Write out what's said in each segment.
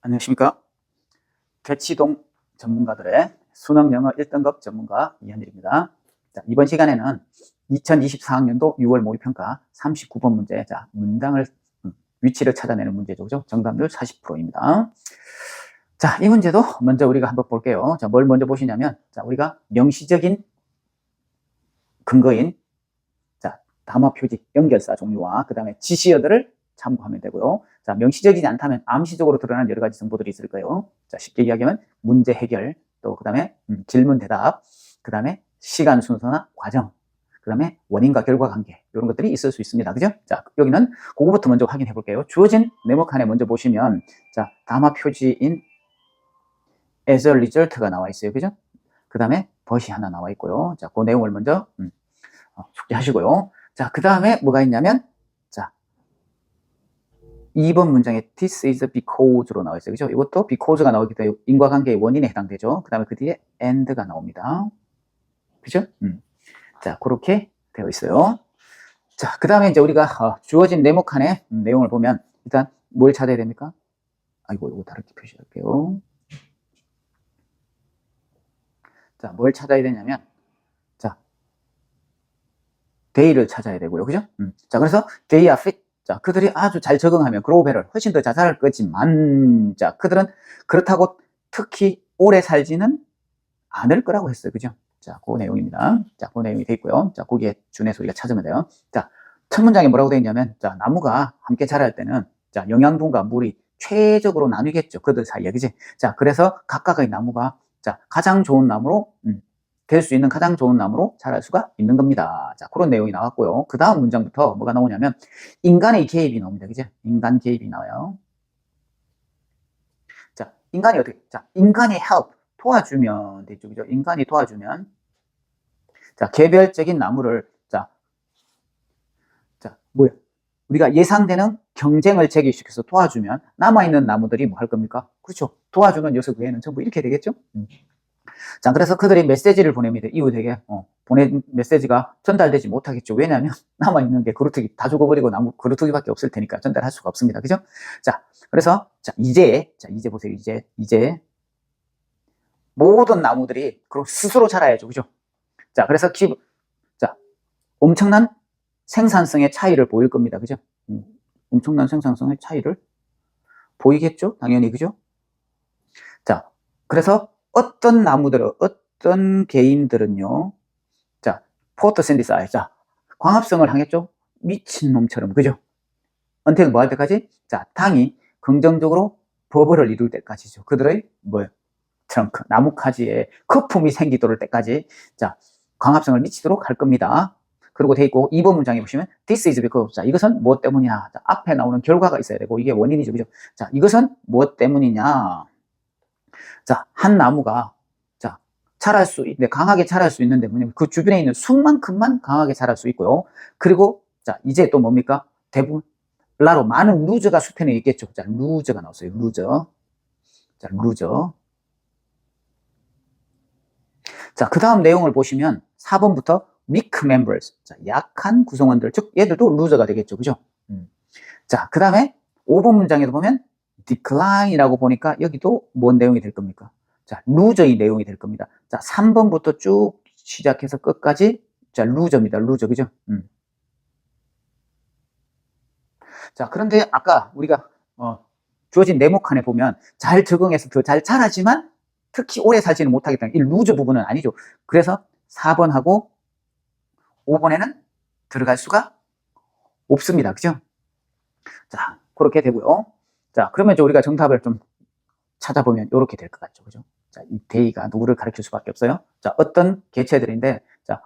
안녕하십니까. 대치동 전문가들의 수능영어 1등급 전문가 이현일입니다. 자, 이번 시간에는 2024학년도 6월 모의평가 39번 문제, 자, 문장을, 위치를 찾아내는 문제죠. 그죠? 정답률 40%입니다. 자, 이 문제도 먼저 우리가 한번 볼게요. 자, 뭘 먼저 보시냐면, 자, 우리가 명시적인 근거인, 자, 담화 표지, 연결사 종류와 그 다음에 지시어들을 참고하면 되고요. 자, 명시적이지 않다면 암시적으로 드러나는 여러 가지 정보들이 있을 거예요. 자, 쉽게 이야기하면 문제 해결, 또 그 다음에 질문 대답, 그 다음에 시간 순서나 과정, 그 다음에 원인과 결과 관계, 이런 것들이 있을 수 있습니다. 그죠? 자, 여기는 그거부터 먼저 확인해 볼게요. 주어진 네모 칸에 먼저 보시면, 자, 담화 표지인 as a result가 나와 있어요. 그죠? 그 다음에 벗이 하나 나와 있고요. 자, 그 내용을 먼저 숙지하시고요. 자, 그 다음에 뭐가 있냐면, 자, 2번 문장에 this is because로 나와 있어요. 그죠? 이것도 because가 나오기 때문에 인과관계의 원인에 해당되죠. 그 다음에 그 뒤에 and가 나옵니다. 그죠? 자, 그렇게 되어 있어요. 자, 그 다음에 이제 우리가 주어진 네모 칸의 내용을 보면 일단 뭘 찾아야 됩니까? 아이고, 이거 다르게 표시할게요. 자, 뭘 찾아야 되냐면, 자, they를 찾아야 되고요. 그죠? 자, 그래서 they are fit. 자, 그들이 아주 잘 적응하면 글로벌을 훨씬 더 잘 살 거지만, 자, 그들은 그렇다고 특히 오래 살지는 않을 거라고 했어요. 그죠? 자, 그 내용입니다. 자, 그 내용이 돼 있고요. 자, 거기에 준해서 우리가 찾으면 돼요. 자, 첫 문장에 뭐라고 되어 있냐면, 자, 나무가 함께 자랄 때는, 자, 영양분과 물이 최적으로 나뉘겠죠. 그들 사이에. 그지? 자, 그래서 각각의 나무가, 자, 가장 좋은 나무로, 될 수 있는 가장 좋은 나무로 자랄 수가 있는 겁니다. 자, 그런 내용이 나왔고요. 그 다음 문장부터 뭐가 나오냐면, 인간의 개입이 나옵니다. 그죠? 인간 개입이 나와요. 자, 인간이 어떻게, 자, 인간이 help, 도와주면 되죠. 그죠? 인간이 도와주면, 자, 개별적인 나무를, 자, 뭐야? 우리가 예상되는 경쟁을 제기시켜서 도와주면 남아있는 나무들이 뭐 할 겁니까? 그렇죠. 도와주는 녀석 외에는 전부 이렇게 되겠죠? 자, 그래서 그들이 메시지를 보냅니다. 이웃에게. 보낸 메시지가 전달되지 못하겠죠. 왜냐하면 남아있는 게 그루터기 다 죽어버리고 나무 그루터기밖에 없을 테니까 전달할 수가 없습니다. 그죠? 자, 그래서, 자, 이제 보세요. 이제. 모든 나무들이 스스로 자라야죠. 그죠? 자, 그래서 자, 엄청난 생산성의 차이를 보일 겁니다. 그죠? 엄청난 생산성의 차이를 보이겠죠? 당연히. 그죠? 자, 그래서 어떤 나무들은, 어떤 개인들은요, 자, 포토신디사이즈, 자, 광합성을 하겠죠? 미친놈처럼. 그죠? 언택 뭐 할 때까지? 자, 당이 긍정적으로 버블을 이룰 때까지죠. 그들의 뭐예요? 트렁크, 나뭇가지에 거품이 생기도록 때까지, 자, 광합성을 미치도록 할 겁니다. 그리고 돼 있고, 2번 문장에 보시면 this is because, 자, 이것은 무엇 때문이냐? 자, 앞에 나오는 결과가 있어야 되고, 이게 원인이죠. 그죠? 자, 이것은 무엇 때문이냐? 자, 한 나무가, 자, 강하게 자랄 수 있는데 뭐냐면 그 주변에 있는 숲만큼만 강하게 자랄 수 있고요. 그리고, 자, 이제 또 뭡니까? 대부분, 라로 많은 루저가 숲에 있겠죠. 자, 루저가 나왔어요. 루저. 자, 루저. 자, 그 다음 내용을 보시면 4번부터 weak members, 자, 약한 구성원들, 즉 얘들도 루저가 되겠죠. 그죠? 자, 그 다음에 5번 문장에도 보면 decline이라고 보니까 여기도 뭔 내용이 될 겁니까? 자, 루저의 내용이 될 겁니다. 자, 3번부터 쭉 시작해서 끝까지, 자, 루저입니다. 루저. 그죠? 자, 그런데 아까 우리가 주어진 네모 칸에 보면 잘 적응해서 더 잘 자라지만 특히 오래 살지는 못하겠다는 이 루저 부분은 아니죠. 그래서 4번하고 5번에는 들어갈 수가 없습니다. 그죠? 자, 그렇게 되고요. 자, 그러면 이제 우리가 정답을 좀 찾아보면 이렇게 될 것 같죠. 그죠? 자, 이 데이가 누구를 가리킬 수밖에 없어요. 자, 어떤 개체들인데, 자,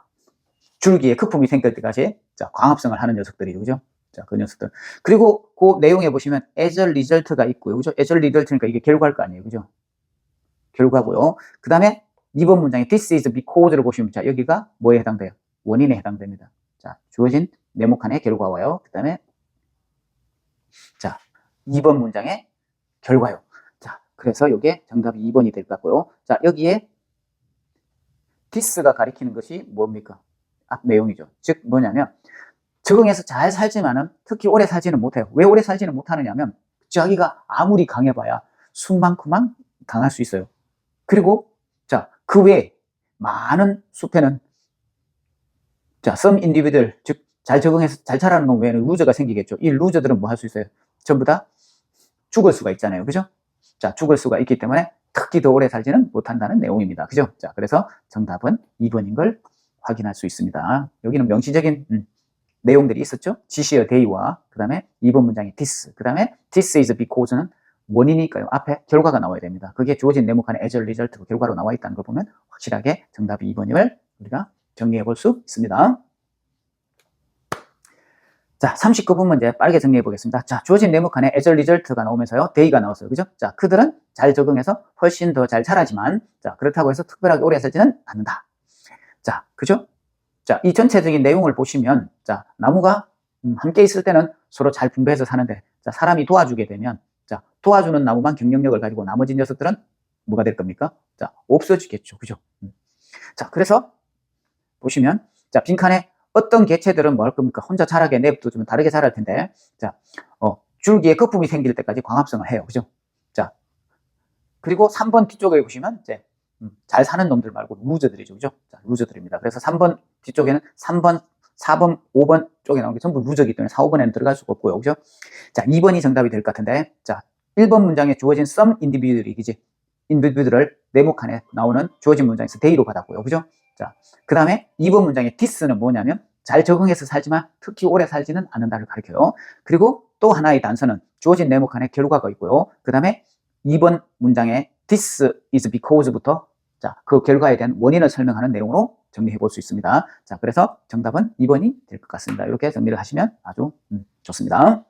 줄기에 거품이 생길 때까지, 자, 광합성을 하는 녀석들이죠. 그죠? 자, 그 녀석들. 그리고 그 내용에 보시면 as a result가 있고요. 그죠? as a result니까 이게 결과일 거 아니에요. 그죠? 결과고요. 그 다음에 2번 문장에 this is because를 보시면, 자, 여기가 뭐에 해당돼요? 원인에 해당됩니다. 자, 주어진 네모 칸의 결과와요. 그 다음에, 자, 2번 문장의 결과요. 자, 그래서 이게 정답이 2번이 될 것 같고요. 자, 여기에 this가 가리키는 것이 뭡니까? 앞 내용이죠. 즉, 뭐냐면, 적응해서 잘 살지만은 특히 오래 살지는 못해요. 왜 오래 살지는 못하느냐면, 자기가 아무리 강해봐야 숲만큼만 강할 수 있어요. 그리고 자, 그 외에 많은 숲에는 자, some individual, 즉 잘 적응해서 잘 자라는 놈 외에는 루저가 생기겠죠. 이 루저들은 뭐 할 수 있어요? 전부 다 죽을 수가 있잖아요. 그죠? 자, 죽을 수가 있기 때문에 특히 더 오래 살지는 못한다는 내용입니다. 그죠? 자, 그래서 정답은 2번인 걸 확인할 수 있습니다. 여기는 명시적인 내용들이 있었죠. 지시어 day와 그 다음에 2번 문장의 this, 그 다음에 this is because는 원인이니까요. 앞에 결과가 나와야 됩니다. 그게 주어진 네모칸의 as a result 결과로 나와 있다는 걸 보면 확실하게 정답이 2번임을 우리가 정리해 볼 수 있습니다. 자, 39번 문제 빠르게 정리해 보겠습니다. 자, 주어진 네모칸에 as a result가 나오면서요, day가 나왔어요. 그죠? 자, 그들은 잘 적응해서 훨씬 더 잘 자라지만, 자, 그렇다고 해서 특별하게 오래 살지는 않는다. 자, 그죠? 자, 이 전체적인 내용을 보시면, 자, 나무가 함께 있을 때는 서로 잘 분배해서 사는데, 자, 사람이 도와주게 되면, 자, 도와주는 나무만 경쟁력을 가지고 나머지 녀석들은 뭐가 될 겁니까? 자, 없어지겠죠. 그죠? 자, 그래서 보시면, 자, 빈칸에 어떤 개체들은 뭐 할 겁니까? 혼자 자라게 냅두면 다르게 자랄 텐데, 자, 줄기에 거품이 생길 때까지 광합성을 해요. 그죠? 자, 그리고 3번 뒤쪽에 보시면, 이제, 잘 사는 놈들 말고 루저들이죠. 그죠? 자, 루저들입니다. 그래서 3번 뒤쪽에는 3번, 4번, 5번 쪽에 나온 게 전부 루저이기 때문에 4, 5번에는 들어갈 수가 없고요. 그죠? 자, 2번이 정답이 될 것 같은데, 자, 1번 문장에 주어진 some individual이지. individual을 네모칸에 나오는 주어진 문장에서 day로 받았고요. 그죠? 자, 그 다음에 2번 문장의 this는 뭐냐면 잘 적응해서 살지만 특히 오래 살지는 않는다를 가리켜요. 그리고 또 하나의 단서는 주어진 네모칸에 결과가 있고요. 그 다음에 2번 문장의 this is because부터 자, 그 결과에 대한 원인을 설명하는 내용으로 정리해 볼 수 있습니다. 자, 그래서 정답은 2번이 될 것 같습니다. 이렇게 정리를 하시면 아주 좋습니다.